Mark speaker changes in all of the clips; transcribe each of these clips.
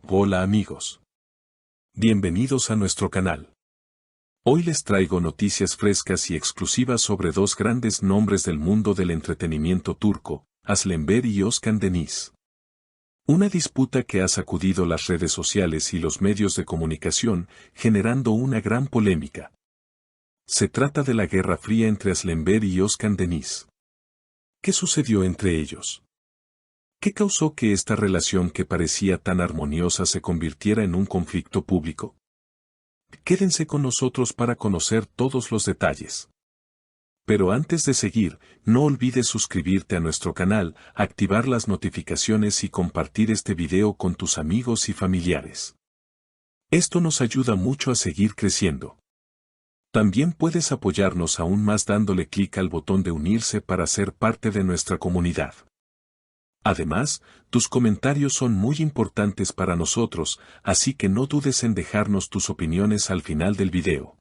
Speaker 1: Hola amigos. Bienvenidos a nuestro canal. Hoy les traigo noticias frescas y exclusivas sobre dos grandes nombres del mundo del entretenimiento turco, Aslember y Özkan Deniz. Una disputa que ha sacudido las redes sociales y los medios de comunicación, generando una gran polémica. Se trata de la Guerra Fría entre Aslember y Özkan Deniz. ¿Qué sucedió entre ellos? ¿Qué causó que esta relación que parecía tan armoniosa se convirtiera en un conflicto público? Quédense con nosotros para conocer todos los detalles. Pero antes de seguir, no olvides suscribirte a nuestro canal, activar las notificaciones y compartir este video con tus amigos y familiares. Esto nos ayuda mucho a seguir creciendo. También puedes apoyarnos aún más dándole clic al botón de unirse para ser parte de nuestra comunidad. Además, tus comentarios son muy importantes para nosotros, así que no dudes en dejarnos tus opiniones al final del video.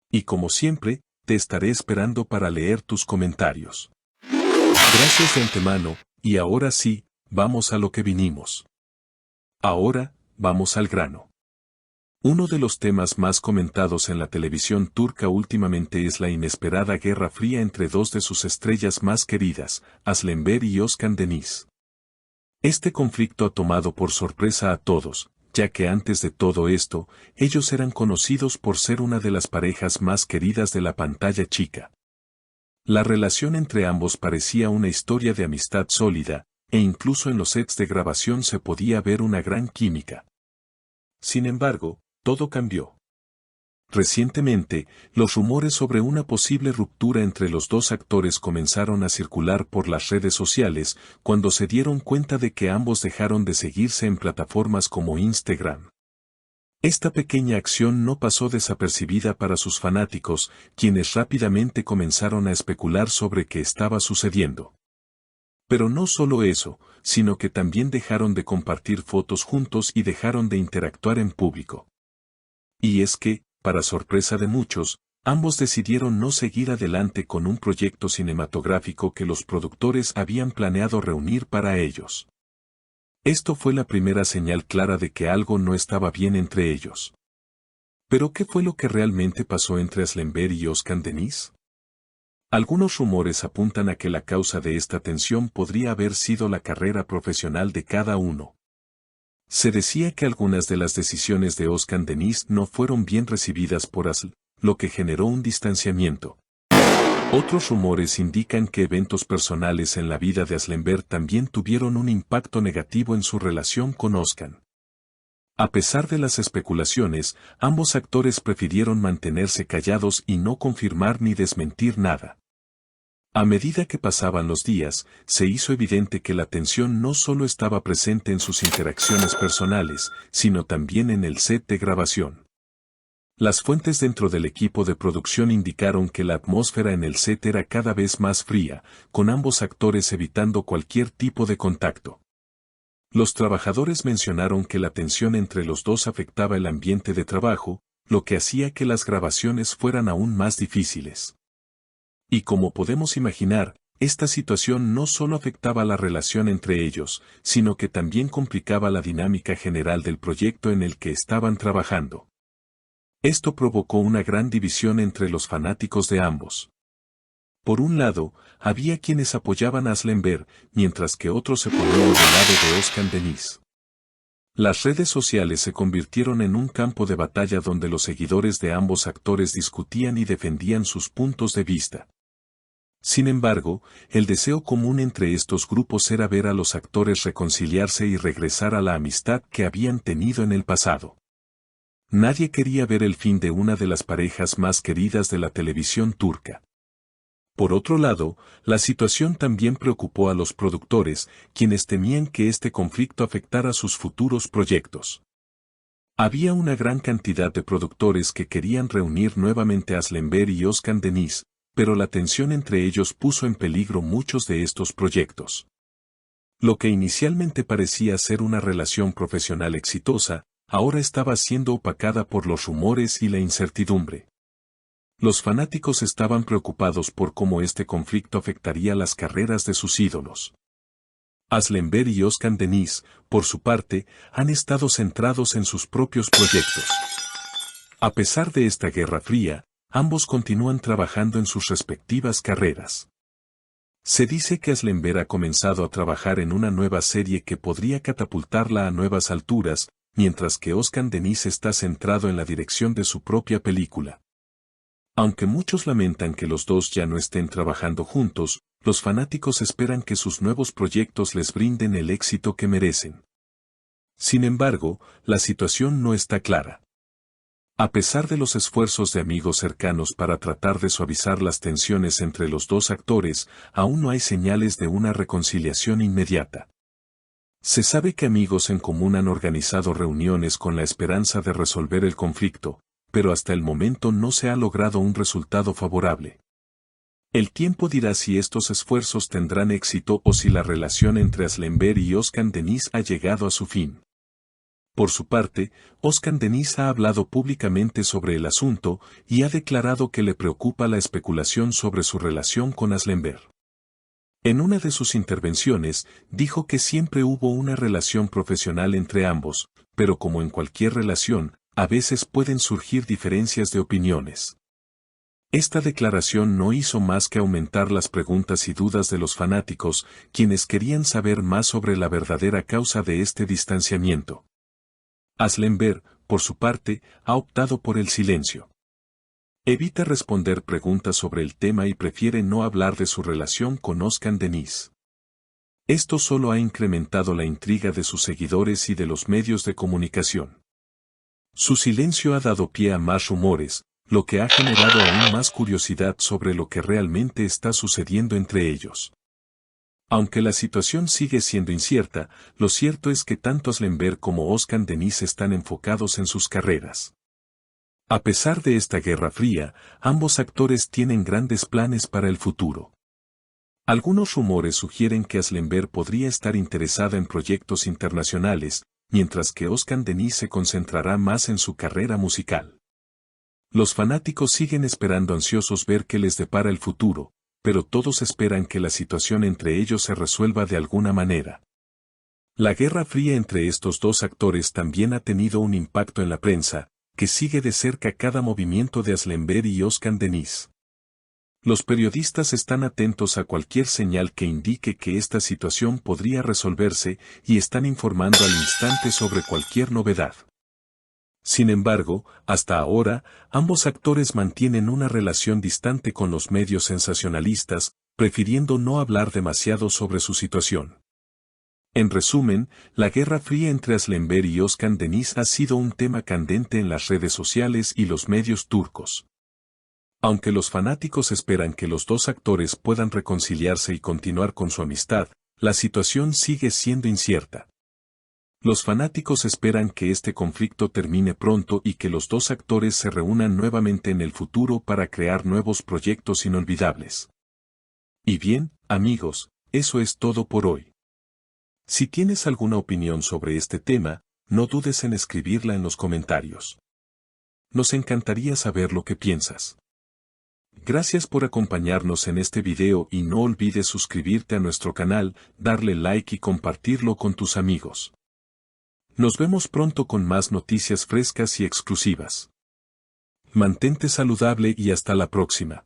Speaker 1: Y como siempre, te estaré esperando para leer tus comentarios. Gracias de antemano, y ahora sí, vamos a lo que vinimos. Ahora, vamos al grano. Uno de los temas más comentados en la televisión turca últimamente es la inesperada guerra fría entre dos de sus estrellas más queridas, Aslember y Özkan Deniz. Este conflicto ha tomado por sorpresa a todos, ya que antes de todo esto, ellos eran conocidos por ser una de las parejas más queridas de la pantalla chica. La relación entre ambos parecía una historia de amistad sólida, e incluso en los sets de grabación se podía ver una gran química. Sin embargo, todo cambió. Recientemente, los rumores sobre una posible ruptura entre los dos actores comenzaron a circular por las redes sociales cuando se dieron cuenta de que ambos dejaron de seguirse en plataformas como Instagram. Esta pequeña acción no pasó desapercibida para sus fanáticos, quienes rápidamente comenzaron a especular sobre qué estaba sucediendo. Pero no solo eso, sino que también dejaron de compartir fotos juntos y dejaron de interactuar en público. Y es que, para sorpresa de muchos, ambos decidieron no seguir adelante con un proyecto cinematográfico que los productores habían planeado reunir para ellos. Esto fue la primera señal clara de que algo no estaba bien entre ellos. ¿Pero qué fue lo que realmente pasó entre Aslember y Özkan Deniz? Algunos rumores apuntan a que la causa de esta tensión podría haber sido la carrera profesional de cada uno. Se decía que algunas de las decisiones de Özkan Deniz no fueron bien recibidas por Asl, lo que generó un distanciamiento. Otros rumores indican que eventos personales en la vida de Aslember también tuvieron un impacto negativo en su relación con Özkan. A pesar de las especulaciones, ambos actores prefirieron mantenerse callados y no confirmar ni desmentir nada. A medida que pasaban los días, se hizo evidente que la tensión no solo estaba presente en sus interacciones personales, sino también en el set de grabación. Las fuentes dentro del equipo de producción indicaron que la atmósfera en el set era cada vez más fría, con ambos actores evitando cualquier tipo de contacto. Los trabajadores mencionaron que la tensión entre los dos afectaba el ambiente de trabajo, lo que hacía que las grabaciones fueran aún más difíciles. Y como podemos imaginar, esta situación no solo afectaba la relación entre ellos, sino que también complicaba la dinámica general del proyecto en el que estaban trabajando. Esto provocó una gran división entre los fanáticos de ambos. Por un lado, había quienes apoyaban a Aslember, mientras que otros se ponían del lado de Özkan Deniz. Las redes sociales se convirtieron en un campo de batalla donde los seguidores de ambos actores discutían y defendían sus puntos de vista. Sin embargo, el deseo común entre estos grupos era ver a los actores reconciliarse y regresar a la amistad que habían tenido en el pasado. Nadie quería ver el fin de una de las parejas más queridas de la televisión turca. Por otro lado, la situación también preocupó a los productores, quienes temían que este conflicto afectara sus futuros proyectos. Había una gran cantidad de productores que querían reunir nuevamente a Aslember y Özkan Deniz, pero la tensión entre ellos puso en peligro muchos de estos proyectos. Lo que inicialmente parecía ser una relación profesional exitosa, ahora estaba siendo opacada por los rumores y la incertidumbre. Los fanáticos estaban preocupados por cómo este conflicto afectaría las carreras de sus ídolos. Aslemberg y Özkan Deniz, por su parte, han estado centrados en sus propios proyectos. A pesar de esta Guerra Fría, ambos continúan trabajando en sus respectivas carreras. Se dice que Aslemberg ha comenzado a trabajar en una nueva serie que podría catapultarla a nuevas alturas, mientras que Özkan Deniz está centrado en la dirección de su propia película. Aunque muchos lamentan que los dos ya no estén trabajando juntos, los fanáticos esperan que sus nuevos proyectos les brinden el éxito que merecen. Sin embargo, la situación no está clara. A pesar de los esfuerzos de amigos cercanos para tratar de suavizar las tensiones entre los dos actores, aún no hay señales de una reconciliación inmediata. Se sabe que amigos en común han organizado reuniones con la esperanza de resolver el conflicto, pero hasta el momento no se ha logrado un resultado favorable. El tiempo dirá si estos esfuerzos tendrán éxito o si la relación entre Aslemberg y Özkan Deniz ha llegado a su fin. Por su parte, Özkan Deniz ha hablado públicamente sobre el asunto y ha declarado que le preocupa la especulación sobre su relación con Aslemberg. En una de sus intervenciones, dijo que siempre hubo una relación profesional entre ambos, pero como en cualquier relación, a veces pueden surgir diferencias de opiniones. Esta declaración no hizo más que aumentar las preguntas y dudas de los fanáticos, quienes querían saber más sobre la verdadera causa de este distanciamiento. Aslemberg, por su parte, ha optado por el silencio. Evita responder preguntas sobre el tema y prefiere no hablar de su relación con Özkan Deniz. Esto solo ha incrementado la intriga de sus seguidores y de los medios de comunicación. Su silencio ha dado pie a más rumores, lo que ha generado aún más curiosidad sobre lo que realmente está sucediendo entre ellos. Aunque la situación sigue siendo incierta, lo cierto es que tanto Aslemberg como Özkan Deniz están enfocados en sus carreras. A pesar de esta Guerra Fría, ambos actores tienen grandes planes para el futuro. Algunos rumores sugieren que Aslemberg podría estar interesada en proyectos internacionales, mientras que Özkan Deniz se concentrará más en su carrera musical. Los fanáticos siguen esperando ansiosos ver qué les depara el futuro, pero todos esperan que la situación entre ellos se resuelva de alguna manera. La Guerra Fría entre estos dos actores también ha tenido un impacto en la prensa, que sigue de cerca cada movimiento de Aslemberg y Özkan Deniz. Los periodistas están atentos a cualquier señal que indique que esta situación podría resolverse y están informando al instante sobre cualquier novedad. Sin embargo, hasta ahora, ambos actores mantienen una relación distante con los medios sensacionalistas, prefiriendo no hablar demasiado sobre su situación. En resumen, la Guerra Fría entre Aslemberg y Özkan Deniz ha sido un tema candente en las redes sociales y los medios turcos. Aunque los fanáticos esperan que los dos actores puedan reconciliarse y continuar con su amistad, la situación sigue siendo incierta. Los fanáticos esperan que este conflicto termine pronto y que los dos actores se reúnan nuevamente en el futuro para crear nuevos proyectos inolvidables. Y bien, amigos, eso es todo por hoy. Si tienes alguna opinión sobre este tema, no dudes en escribirla en los comentarios. Nos encantaría saber lo que piensas. Gracias por acompañarnos en este video y no olvides suscribirte a nuestro canal, darle like y compartirlo con tus amigos. Nos vemos pronto con más noticias frescas y exclusivas. Mantente saludable y hasta la próxima.